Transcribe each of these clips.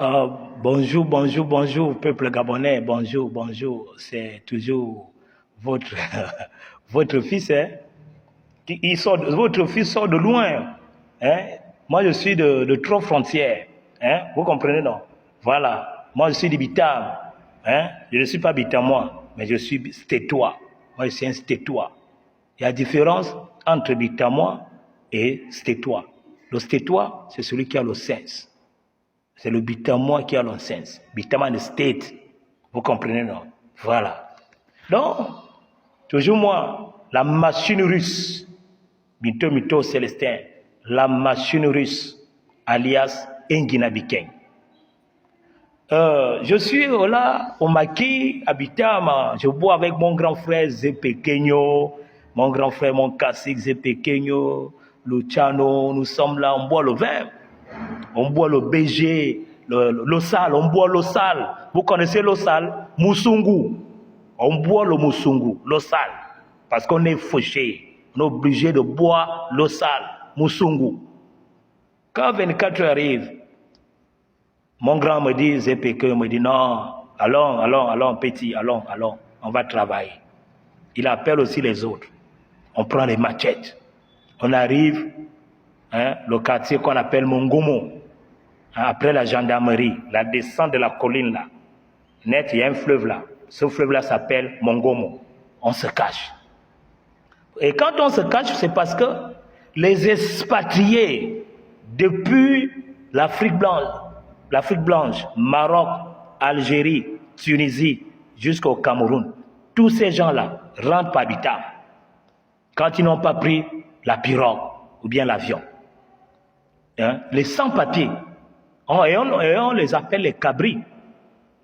Euh, bonjour, bonjour, bonjour, peuple gabonais, bonjour, bonjour. C'est toujours votre, votre fils, hein? Votre fils sort de loin. Hein? Moi, je suis de trois frontières. Hein? Vous comprenez, non? Voilà. Moi, je suis de Bitam. Hein? Je ne suis pas bitamois, mais je suis stétois. Moi, je suis un stétois. Il y a différence entre bitamois et stétois. Le stétois, c'est celui qui a le sens. C'est le bitamois qui a le sens. Bitamois de state. Vous comprenez, non? Voilà. Donc, toujours moi, la machine russe, Mito Mito Célestin, la machine russe, alias Engina Bikeng. Je suis là au maquis, à Bitama. Je bois avec mon grand frère Zepekenyo, mon grand frère, mon cacique Zepekenyo, Luciano. Nous sommes là, on boit le vin, on boit le BG, le sal, on boit le sal. Vous connaissez le sal? Musungu. On boit le musungu, le sal, parce qu'on est fauché. On est obligé de boire le sal, musungu. Quand 24 heures arrivent, mon grand me dit, ZPK me dit, non, allons, petit, allons, on va travailler. Il appelle aussi les autres. On prend les machettes. On arrive, le quartier qu'on appelle Mongomo, après la gendarmerie, la descente de la colline là. Net, il y a un fleuve là. Ce fleuve là s'appelle Mongomo. On se cache. Et quand on se cache, c'est parce que les expatriés depuis l'Afrique blanche, Maroc, Algérie, Tunisie, jusqu'au Cameroun, tous ces gens-là rentrent par Bitam quand ils n'ont pas pris la pirogue ou bien l'avion. Hein? Les sans-papiers, et on les appelle les cabris.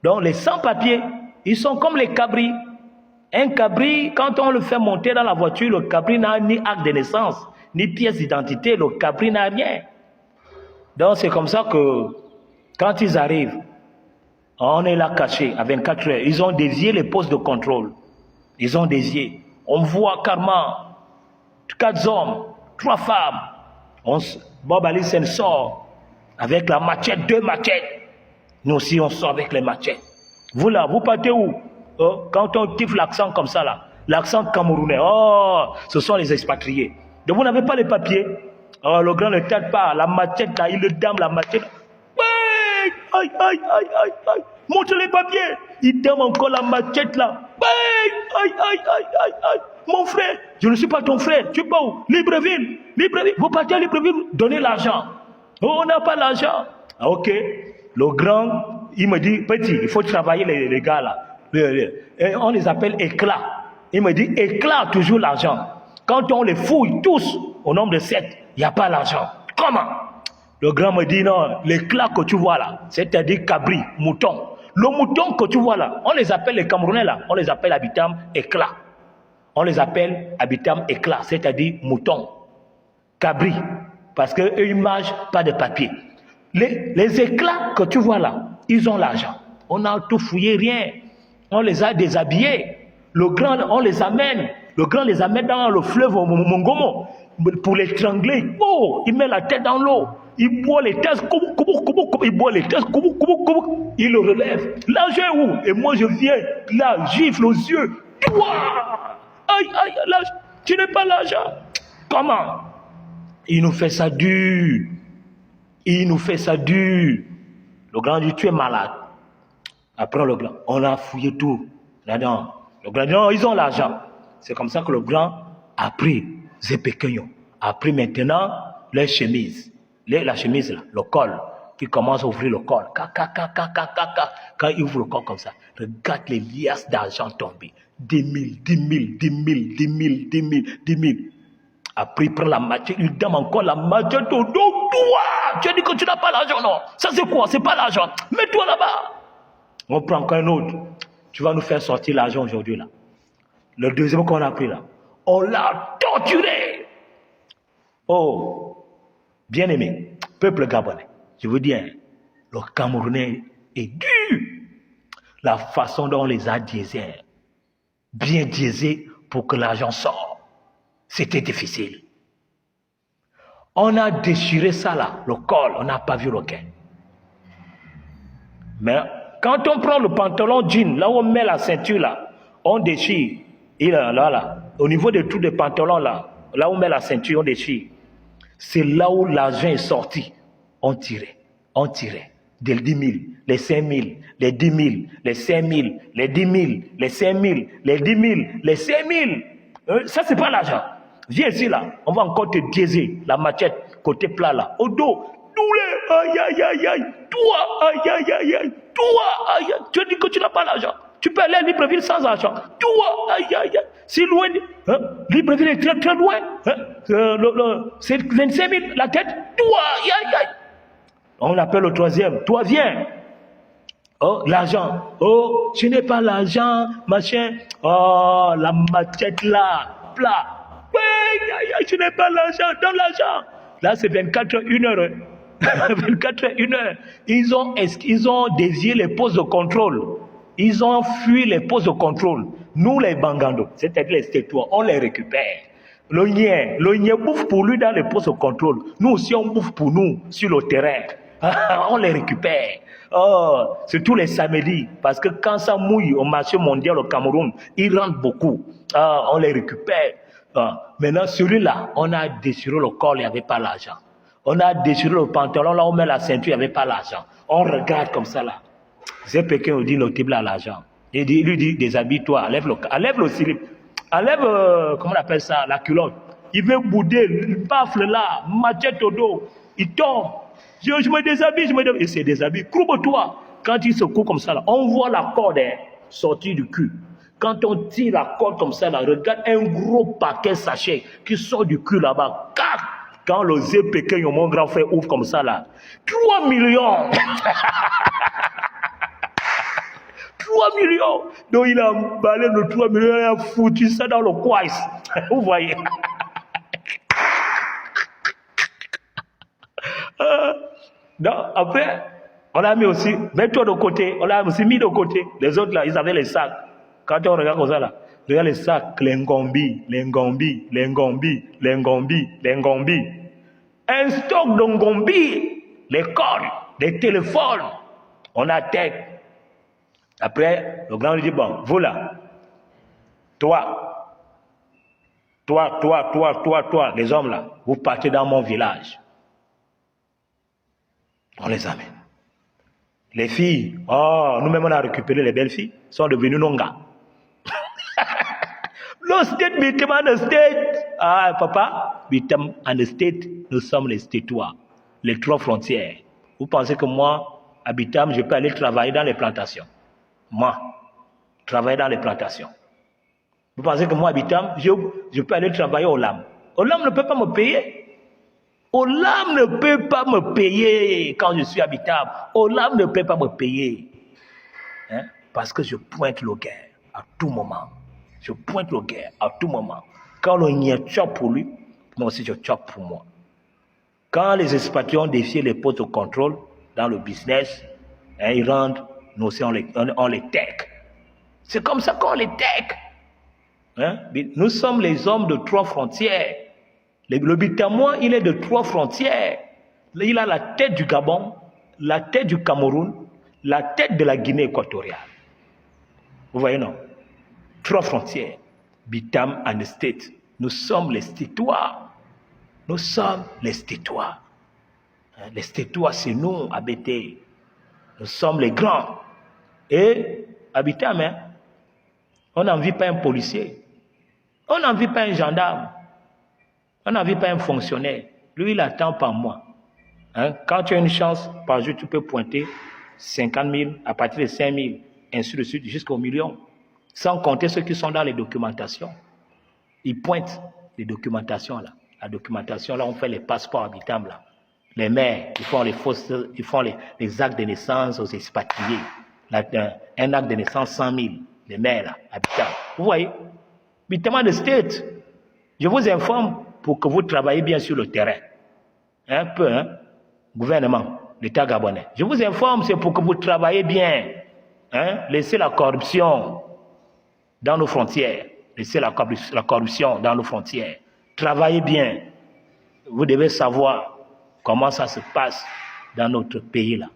Donc les sans-papiers, ils sont comme les cabris. Un cabri, quand on le fait monter dans la voiture, le cabri n'a ni acte de naissance, ni pièce d'identité, le cabri n'a rien. Donc c'est comme ça que quand ils arrivent, on est là caché à 24 heures. Ils ont dévié les postes de contrôle. Ils ont dévié. On voit carrément 4 hommes, 3 femmes. Bob Alisen sort avec la machette, 2 machettes. Nous aussi, on sort avec les machettes. Vous là, vous partez où? Quand on kiffe l'accent comme ça là, l'accent camerounais, ce sont les expatriés. Donc vous n'avez pas les papiers. Le grand ne tête pas, la machette là, il le dame la machette. Aïe, aïe, aïe, aïe, aïe. Montre les papiers. Il dame encore la machette là. Aïe, aïe, aïe, aïe, aïe, aïe. Mon frère, je ne suis pas ton frère. Tu es pas où? Libreville. Vous partez à Libreville, donnez l'argent. On n'a pas l'argent. Ok. Le grand, il me dit, petit, il faut travailler les gars là. On les appelle éclats. Il me dit, éclat toujours l'argent. Quand on les fouille tous au nombre de 7, il n'y a pas l'argent. Comment? Le grand me dit, non, l'éclat que tu vois là, c'est-à-dire cabri, mouton. Le mouton que tu vois là, on les appelle les Camerounais là, on les appelle habitants éclat. On les appelle habitants éclat, c'est-à-dire mouton. Cabri, parce qu'eux, ils ne mangent pas de papier. Les éclats que tu vois là, ils ont l'argent. On n'a tout fouillé, rien. On les a déshabillés. Le grand, on les amène. Le grand les amène dans le fleuve Mongomo pour les étrangler. Oh, il met la tête dans l'eau. Il boit les tasses, il boit les tasses, il le relève. L'argent est où? Et moi je viens, là, gifle aux yeux. Aïe, aïe, là, tu n'as pas l'argent. Comment? Il nous fait ça dur. Il nous fait ça dur. Le grand dit, tu es malade. Après le grand, on a fouillé tout. Là-dedans. Le grand dit, non, ils ont l'argent. C'est comme ça que le grand a pris Zepekenyo, a pris maintenant les chemises. La chemise là, le col, qui commence à ouvrir le col. Quand il ouvre le col comme ça, regarde les liasses d'argent tombées. 10 000. Après, il prend la machette, il donne encore la machette au dos. Toi, tu as dit que tu n'as pas l'argent, non? Ça c'est quoi? C'est pas l'argent. Mets-toi là-bas. On prend encore un autre. Tu vas nous faire sortir l'argent aujourd'hui là. Le deuxième qu'on a pris là, on l'a torturé. Oh, bien aimé, peuple gabonais, je vous dis, le Camerounais est dur. La façon dont on les a diesés, bien diesés pour que l'argent sorte, c'était difficile. On a déchiré ça là, le col, on n'a pas vu lequel. Mais quand on prend le pantalon jean, là où on met la ceinture, là, on déchire. Et là, au niveau de tout le pantalon, là où on met la ceinture, on déchire. C'est là où l'argent est sorti. On tirait. Des 10 000, les 5 000, les 10 000, les 5 000, les 10 000, les 5 000, les 10 000, les 5 000. Ça, c'est pas l'argent. Viens ici, là. On va encore te diaiser la machette, côté plat, là. Au dos. Douleur. Aïe, aïe, aïe, aïe. Toi, aïe, aïe, aïe, aïe. Toi, aïe, aïe. Tu dis que tu n'as pas l'argent. Tu peux aller à Libreville sans argent. Toi, aïe, aïe, aïe. C'est loin. Hein? Libreville est très, très loin. Hein? C'est 25 000 la tête. Toi, aïe, aïe, aïe. On l'appelle le troisième. Toi, viens. Oh, l'argent. Oh, je n'ai pas l'argent, machin. Oh, la machette là, plat. Oui, je n'ai pas l'argent, donne l'argent. Là, c'est 24 heures, 1 heure. 24 heures, 1 heure. Ils ont dévié les postes de contrôle. Ils ont fui les postes de contrôle. Nous, les Bangando, c'est-à-dire les Stétois, on les récupère. Le Nien bouffe pour lui dans les postes de contrôle. Nous aussi, on bouffe pour nous sur le terrain. On les récupère. Oh, surtout les samedis, parce que quand ça mouille au marché mondial au Cameroun, ils rentrent beaucoup. On les récupère. Maintenant, celui-là, on a déchiré le corps, il n'y avait pas l'argent. On a déchiré le pantalon, là, on met la ceinture, il n'y avait pas l'argent. On regarde comme ça, là. C'est quelqu'un qui dit le type là, l'argent. Il lui dit, déshabille-toi, enlève le slip. Enlève, comment on appelle ça, la culotte. Il veut bouder, il bafle là, machette au dos, il tombe. Je me déshabille, il se déshabille. Courbe-toi. Quand il se court comme ça, là, on voit la corde sortir du cul. Quand on tire la corde comme ça, là, regarde un gros paquet sachet qui sort du cul là-bas. Quand le ZPK, mon grand frère, ouvre comme ça, là, 3 millions. 3 millions. Donc il a emballé le 3 millions, il a foutu ça dans le coin. Vous voyez. Donc après, on a mis aussi, mets-toi de côté, on a aussi mis de côté. Les autres là, ils avaient les sacs. Quand on regarde comme ça là, regarde les sacs, les ngombi. Un stock de ngombi, les cordes, les téléphones. On a tête. Après, le grand lui dit, bon, vous là, toi, les hommes là, vous partez dans mon village. On les amène. Les filles, oh, nous-mêmes on a récupéré les belles filles, sont devenues nonga. No state, Bitam and the state. Ah, papa, Bitam and the state, nous sommes les Stétois, les 3 frontières. Vous pensez que moi, à Bitam, je peux aller travailler dans les plantations? Moi, travailler dans les plantations. Vous pensez que moi, à Bitam, je peux aller travailler au LAM? Au LAM ne peut pas me payer. Olam ne peut pas me payer quand je suis habitable. Olam ne peut pas me payer. Hein? Parce que je pointe le guerre à tout moment. Je pointe le guerre à tout moment. Quand le nien chope pour lui, moi aussi je chope pour moi. Quand les expatriés ont défié les postes de contrôle dans le business, hein, ils rentrent, nous aussi on les tech. C'est comme ça qu'on les tech. Hein? Nous sommes les hommes de 3 frontières. Le Bitamois, il est de 3 frontières. Il a la tête du Gabon, la tête du Cameroun, la tête de la Guinée équatoriale. Vous voyez, non? 3 frontières. Bitam and the state. Nous sommes les Stétois. Nous sommes les Stétois. Les Stétois, c'est nous, à Bété. Nous sommes les grands. Et à Bitam, hein, on n'en vit pas un policier. On n'en vit pas un gendarme. On n'en vit pas un fonctionnaire. Lui, il attend par mois. Hein? Quand tu as une chance, par jour, tu peux pointer 50 000, à partir de 5 000, ainsi de suite, jusqu'au million. Sans compter ceux qui sont dans les documentations. Ils pointent les documentations là. La documentation là, on fait les passeports habitables là. Les maires, ils font les actes de naissance aux expatriés. Un acte de naissance 100 000, les maires là, habitables. Vous voyez? Bitam de state. Je vous informe pour que vous travaillez bien sur le terrain. Un peu, hein? Gouvernement, l'État gabonais. Je vous informe, c'est pour que vous travaillez bien. Hein? Laissez la corruption dans nos frontières. Laissez la corruption dans nos frontières. Travaillez bien. Vous devez savoir comment ça se passe dans notre pays là.